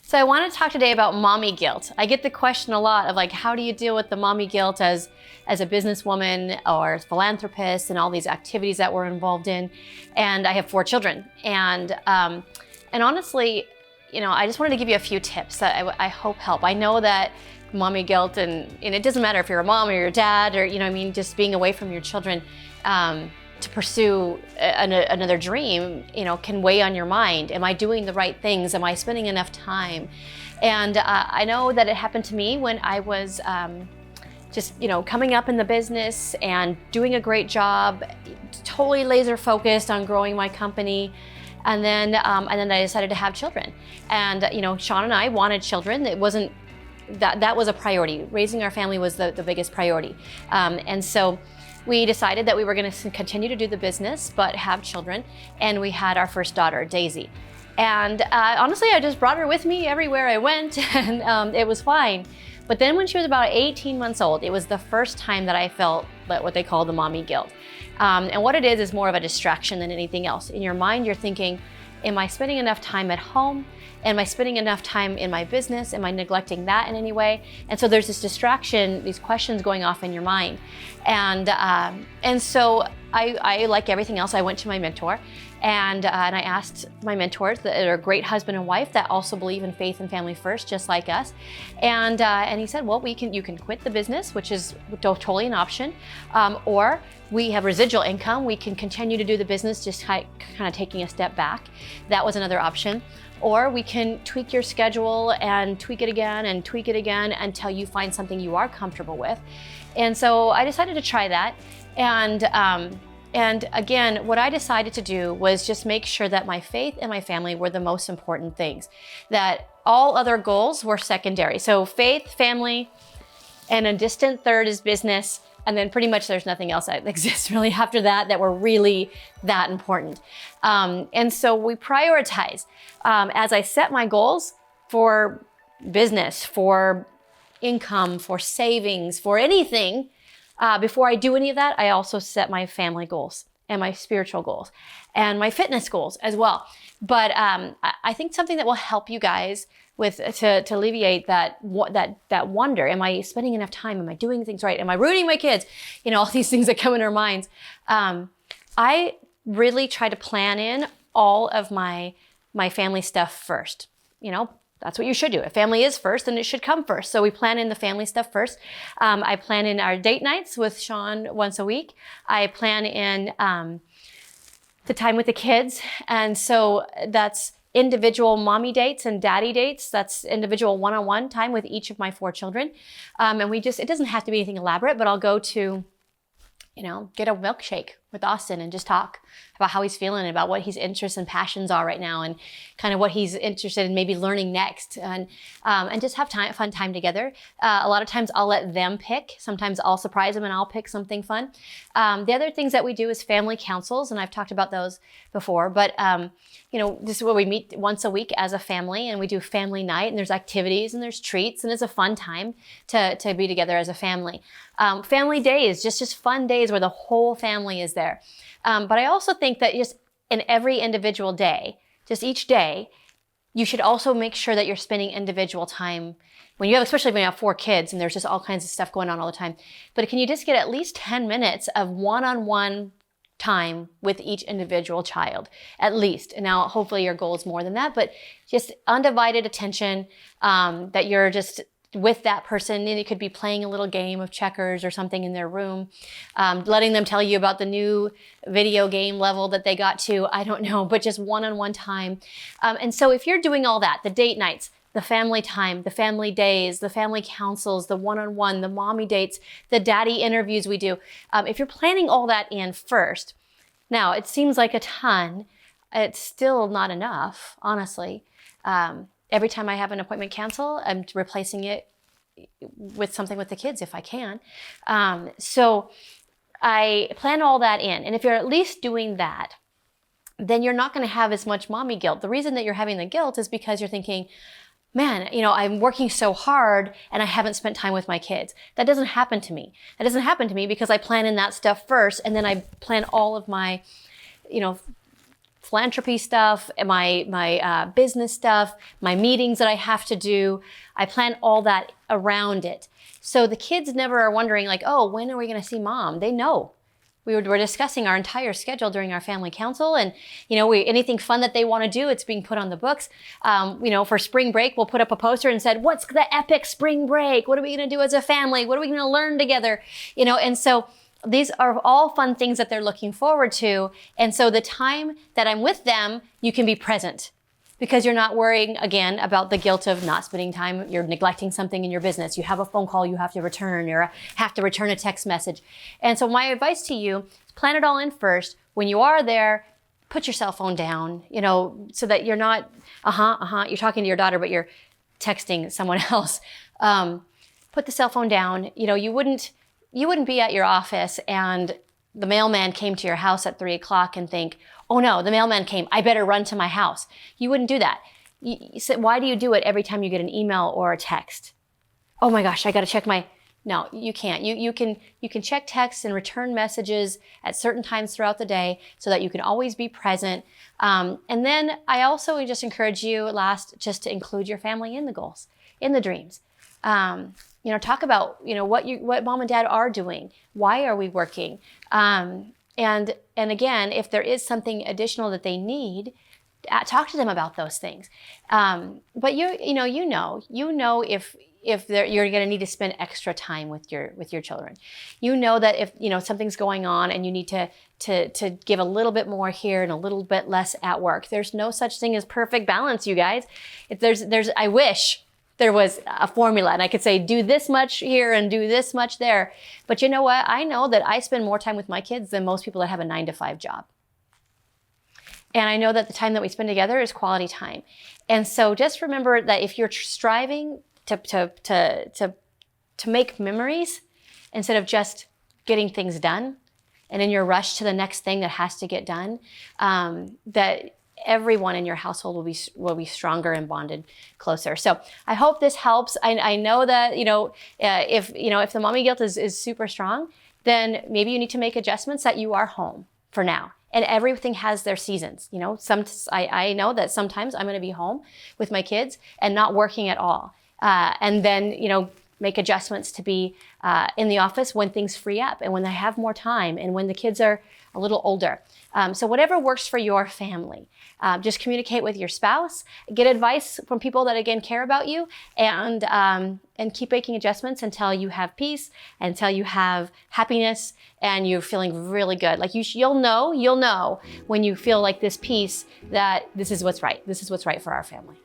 So I want to talk today about mommy guilt. I get the question a lot of like, how do you deal with the mommy guilt as a businesswoman or a philanthropist and all these activities that we're involved in? And I have 4 children. And honestly, I just wanted to give you a few tips that I hope help. I know that mommy guilt, and it doesn't matter if you're a mom or your dad or, just being away from your children, to pursue another dream, can weigh on your mind. Am I doing the right things? Am I spending enough time? And I know that it happened to me when I was just, coming up in the business and doing a great job, totally laser focused on growing my company. And then I decided to have children. And, Sean and I wanted children. It wasn't, that was a priority. Raising our family was the biggest priority. And so we decided that we were going to continue to do the business, but have children. And we had our first daughter, Daisy. And honestly, I just brought her with me everywhere I went, and it was fine. But then when she was about 18 months old, it was the first time that I felt what they call the mommy guilt. And what it is more of a distraction than anything else. In your mind, you're thinking, am I spending enough time at home? Am I spending enough time in my business? Am I neglecting that in any way? And so there's this distraction, these questions going off in your mind. And so I, like everything else, I went to my mentor and I asked my mentors that are a great husband and wife that also believe in faith and family first, just like us. And he said, well, you can quit the business, which is totally an option, or we have residual income. We can continue to do the business, just kind of taking a step back. That was another option. Or we can tweak your schedule and tweak it again and tweak it again until you find something you are comfortable with. And so I decided to try that. And again, what I decided to do was just make sure that my faith and my family were the most important things, that all other goals were secondary. So faith, family, and a distant third is business. And then pretty much there's nothing else that exists really after that were really that important. And so we prioritize. As I set my goals for business, for income, for savings, for anything, before I do any of that, I also set my family goals and my spiritual goals and my fitness goals as well. But I think something that will help you guys to alleviate that wonder. Am I spending enough time? Am I doing things right? Am I ruining my kids? All these things that come in our minds. I really try to plan in all of my family stuff first. That's what you should do. If family is first, then it should come first. So we plan in the family stuff first. I plan in our date nights with Sean once a week. I plan in the time with the kids. And so that's individual mommy dates and daddy dates. That's individual one-on-one time with each of my 4 children. And it doesn't have to be anything elaborate, but I'll go to, get a milkshake with Austin and just talk about how he's feeling, about what his interests and passions are right now, and kind of what he's interested in maybe learning next, and just have fun time together. A lot of times I'll let them pick. Sometimes I'll surprise them and I'll pick something fun. The other things that we do is family councils, and I've talked about those before, but this is where we meet once a week as a family, and we do family night, and there's activities and there's treats, and it's a fun time to be together as a family. Family days, just fun days where the whole family is there. But I also think that just in every individual day, just each day, you should also make sure that you're spending individual time especially when you have 4 kids and there's just all kinds of stuff going on all the time. But can you just get at least 10 minutes of one-on-one time with each individual child, at least? And now hopefully your goal is more than that, but just undivided attention, that you're just with that person, and it could be playing a little game of checkers or something in their room, letting them tell you about the new video game level that they got to, I don't know, but just one-on-one time. And so if you're doing all that, the date nights, the family time, the family days, the family councils, the one-on-one, the mommy dates, the daddy interviews we do, if you're planning all that in first, now it seems like a ton, it's still not enough, honestly. Every time I have an appointment cancel, I'm replacing it with something with the kids if I can. So I plan all that in. And if you're at least doing that, then you're not going to have as much mommy guilt. The reason that you're having the guilt is because you're thinking, man, I'm working so hard and I haven't spent time with my kids. That doesn't happen to me. That doesn't happen to me because I plan in that stuff first, and then I plan all of my, philanthropy stuff, my business stuff, my meetings that I have to do. I plan all that around it. So the kids never are wondering like, oh, when are we going to see mom? They know. We're discussing our entire schedule during our family council, and anything fun that they want to do, it's being put on the books. For spring break, we'll put up a poster and said, "What's the epic spring break? What are we going to do as a family? What are we going to learn together?" And so these are all fun things that they're looking forward to. And so the time that I'm with them, you can be present, because you're not worrying, again, about the guilt of not spending time. You're neglecting something in your business. You have a phone call you have to return, or have to return a text message. And so my advice to you is plan it all in first. When you are there, put your cell phone down, so that you're not, you're talking to your daughter, but you're texting someone else. Put the cell phone down. You wouldn't be at your office and the mailman came to your house at 3:00 and think, oh no, the mailman came, I better run to my house. You wouldn't do that. You said, why do you do it every time you get an email or a text? Oh my gosh, I got to check no, you can't. You can check texts and return messages at certain times throughout the day so that you can always be present. And then I also just encourage you just to include your family in the goals, in the dreams. Talk about, what mom and dad are doing. Why are we working? And again, if there is something additional that they need, talk to them about those things. But if you're going to need to spend extra time with your children. That if something's going on and you need to give a little bit more here and a little bit less at work. There's no such thing as perfect balance, you guys. I wish there was a formula and I could say, do this much here and do this much there. But you know what? I know that I spend more time with my kids than most people that have a 9-to-5 job. And I know that the time that we spend together is quality time. And so just remember that if you're striving to make memories instead of just getting things done, and in your rush to the next thing that has to get done, that everyone in your household will be stronger and bonded closer. So I hope this helps. I know that, if the mommy guilt is super strong, then maybe you need to make adjustments that you are home for now. And everything has their seasons. I know that sometimes I'm going to be home with my kids and not working at all. And then, make adjustments to be in the office when things free up and when they have more time and when the kids are a little older. So whatever works for your family, just communicate with your spouse, get advice from people that, again, care about you, and keep making adjustments until you have peace, until you have happiness, and you're feeling really good. Like you'll know when you feel like this peace that this is what's right. This is what's right for our family.